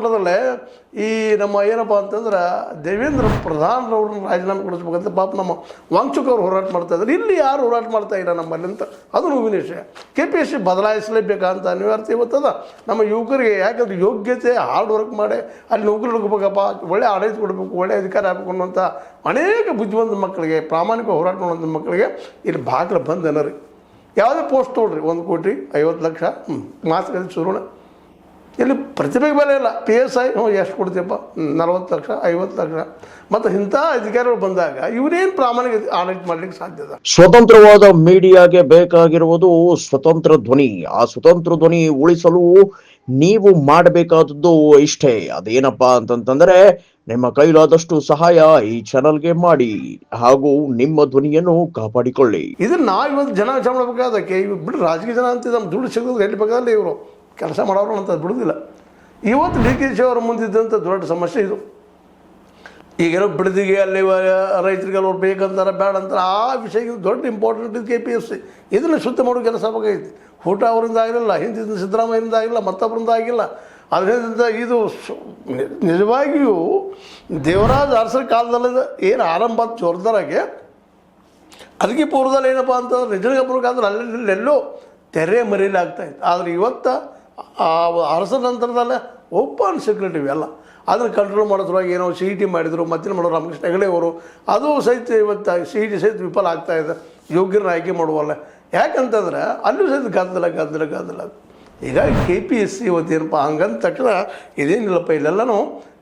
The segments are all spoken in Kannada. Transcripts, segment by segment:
ಮಟ್ಟದಲ್ಲೇ ಈ ನಮ್ಮ ಏನಪ್ಪ ಅಂತಂದ್ರೆ ದೇವೇಂದ್ರ ಪ್ರಧಾನರವ್ರನ್ನ ರಾಜೀನಾಮೆ ಕೊಡಿಸ್ಬೇಕಂತ ಪಾಪ ನಮ್ಮ ವಾಂಗ್ಚುಕ್ ಅವ್ರು ಹೋರಾಟ ಮಾಡ್ತಾ ಇದ್ದಾರೆ. ಇಲ್ಲಿ ಯಾರು ಹೋರಾಟ ಮಾಡ್ತಾ ಇಲ್ಲ ನಮ್ಮಲ್ಲಿ ಅಂತ ಅದು ನೋವಿನ ವಿಷಯ. KPSC ಬದಲಾಯಿಸಲೇಬೇಕಂತ ಅನಿವಾರ್ಯತೆ ಇವತ್ತದ ನಮ್ಮ ಯುವಕರಿಗೆ. ಯಾಕಂದ್ರೆ ಯೋಗ್ಯತೆ ಹಾರ್ಡ್ ವರ್ಕ್ ಮಾಡಿ ಅಲ್ಲಿ ನೌಕರಿ ಹುಡುಕಬೇಕಪ್ಪ, ಒಳ್ಳೆ ಆಡಳಿತ ಕೊಡಬೇಕು, ಒಳ್ಳೆ ಅಧಿಕಾರ ಆಗಬೇಕು ಅನ್ನೋಂಥ ಅನೇಕ ಬುದ್ಧಿವಂತ ಮಕ್ಕಳಿಗೆ, ಪ್ರಾಮಾಣಿಕ ಹೋರಾಟ ಮಾಡುವಂಥ ಮಕ್ಕಳಿಗೆ ಇಲ್ಲಿ ಬಾಗಿಲು ಬಂದು ಅನ್ನೋರಿ. ಯಾವುದೇ ಪೋಸ್ಟ್ ನೋಡ್ರಿ 1,50,00,000 ಮಾಸದಲ್ಲಿ ಶುರುಣ. ಇಲ್ಲಿ ಪ್ರತಿಭೆಗೆ ಬೆಲೆ ಇಲ್ಲ. PSI ಎಷ್ಟು ಕೊಡ್ತೀಯಪ್ಪ, 40 ಲಕ್ಷ 50 ಲಕ್ಷ. ಮತ್ತು ಇಂಥ ಅಧಿಕಾರಿಗಳು ಬಂದಾಗ ಇವರೇನು ಪ್ರಾಮಾಣಿಕ ಆಡಳಿತ ಮಾಡಲಿಕ್ಕೆ ಸಾಧ್ಯದ? ಸ್ವತಂತ್ರವಾದ ಮೀಡಿಯಾಗೆ ಬೇಕಾಗಿರುವುದು ಸ್ವತಂತ್ರ ಧ್ವನಿ. ಆ ಸ್ವತಂತ್ರ ಧ್ವನಿ ಉಳಿಸಲು ನೀವು ಮಾಡಬೇಕಾದದ್ದು ಇಷ್ಟೇ. ಅದೇನಪ್ಪಾ ಅಂತಂತಂದ್ರೆ ನಿಮ್ಮ ಕೈಲಾದಷ್ಟು ಸಹಾಯ ಈ ಚಾನಲ್ಗೆ ಮಾಡಿ ಹಾಗೂ ನಿಮ್ಮ ಧ್ವನಿಯನ್ನು ಕಾಪಾಡಿಕೊಳ್ಳಿ. ಇದನ್ನ ನಾವು ಇವತ್ತು ಜನ ವಿಚಾರ ಮಾಡಬೇಕಾದಕ್ಕೆ ಇವು ಬಿಟ್ಟು ರಾಜಕೀಯ ಜನ ಅಂತ ನಮ್ಮ ದುಡ್ಡು ಸಿಗೋದು ಎಲ್ಲಿ ಬೇಕಾದಲ್ಲಿ ಇವರು ಕೆಲಸ ಮಾಡೋರು ಅಂತ ಬಿಡುವುದಿಲ್ಲ. ಇವತ್ತು DKಶಿ ಅವರ ಮುಂದಿದ್ದಂಥ ದೊಡ್ಡ ಸಮಸ್ಯೆ ಇದು. ಈಗೇನೋ ಬಿಡದಿಗೆ ಅಲ್ಲಿ ರೈತರಿಗೆಲ್ಲ ಅವ್ರು ಬೇಕಂತಾರೆ, ಬೇಡ ಅಂತಾರೆ. ಆ ವಿಷಯಕ್ಕೆ ದೊಡ್ಡ ಇಂಪಾರ್ಟೆಂಟ್ ಇದು KPSC. ಇದನ್ನು ಶುದ್ಧ ಮಾಡೋ ಕೆಲಸ ಬೇಕಾಗಿತ್ತು. ಊಟ ಅವರಿಂದ ಆಗಿರಲಿಲ್ಲ, ಹಿಂದಿನ ಸಿದ್ದರಾಮಯ್ಯರಿಂದ ಆಗಿಲ್ಲ, ಮತ್ತೊಬ್ಬರಿಂದ ಆಗಿಲ್ಲ. ಅದರಿಂದ ಇದು ನಿಜವಾಗಿಯೂ ದೇವರಾಜ ಅರಸರ ಕಾಲದಲ್ಲಿ ಏನು ಆರಂಭ ಜೋರ್ದಾರಾಗೆ ಅದಕ್ಕೆ ಪೂರ್ವದಲ್ಲಿ ಏನಪ್ಪ ಅಂತಂದ್ರೆ ನಿಜಗಪುರಕ್ಕಾದ್ರೆ ಅಲ್ಲೆಲ್ಲೋ ತೆರೆ ಮರೀಲಿ ಆಗ್ತಾಯಿತ್ತು. ಆದರೆ ಇವತ್ತು ಆ ಅರಸರ ನಂತರದಲ್ಲೇ ಓಪನ್ ಸೆಕ್ರೆಟ್ ಇವೆಲ್ಲ ಅದನ್ನು ಕಂಟ್ರೋಲ್ ಮಾಡೋ ಸಲುವಾಗಿ ಏನೋ CET ಮಾಡಿದರು. ಮತ್ತಿನ ಮಾಡೋರು ರಾಮಕೃಷ್ಣ ಹೆಗಡೆ ಅವರು, ಅದು ಸಹಿತ ಇವತ್ತು CET ಸಹಿತ ವಿಫಲ ಆಗ್ತಾಯಿದೆ. ಯೋಗ್ಯರನ್ನ ಆಯ್ಕೆ ಮಾಡುವಲ್ಲ. ಯಾಕಂತಂದ್ರೆ ಅಲ್ಲೂ ಸಹಿತ ಗದ್ದಲ. ಈಗ KPSC ಇವತ್ತೇನಪ್ಪ ಹಂಗಂದ ತಕ್ಷಣ ಇದೇನಿಲ್ಲಪ್ಪ, ಇಲ್ಲೆಲ್ಲನೂ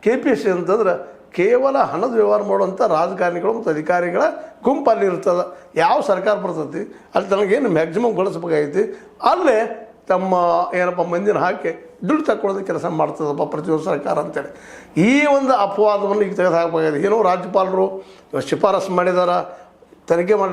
KPSC ಅಂತಂದ್ರೆ ಕೇವಲ ಹಣದ ವ್ಯವಹಾರ ಮಾಡುವಂಥ ರಾಜಕಾರಣಿಗಳು ಮತ್ತು ಅಧಿಕಾರಿಗಳ ಗುಂಪಲ್ಲಿ ಇರ್ತದೆ. ಯಾವ ಸರ್ಕಾರ ಬರ್ತೈತಿ ಅಲ್ಲಿ ತನಗೇನು ಮ್ಯಾಕ್ಸಿಮಮ್ ಗಳಿಸ್ಬೇಕಾಗೈತಿ, ಅಲ್ಲೇ ತಮ್ಮ ಏನಪ್ಪ ಮಂದಿನ ಹಾಕಿ ದುಡ್ಡು ತಕ್ಕೊಳ್ಳೋದು ಕೆಲಸ ಮಾಡ್ತದಪ್ಪ ಪ್ರತಿಯೊಂದು ಸರ್ಕಾರ ಅಂತೇಳಿ ಈ ಒಂದು ಅಪವಾದವನ್ನು ಈಗ ತೆಗೆದು ಹಾಕಬೇಕಾಗಿದೆ. ಏನೋ ರಾಜ್ಯಪಾಲರು ಶಿಫಾರಸು ಮಾಡಿದಾರ, ತನಿಖೆ ಮಾಡಲಿ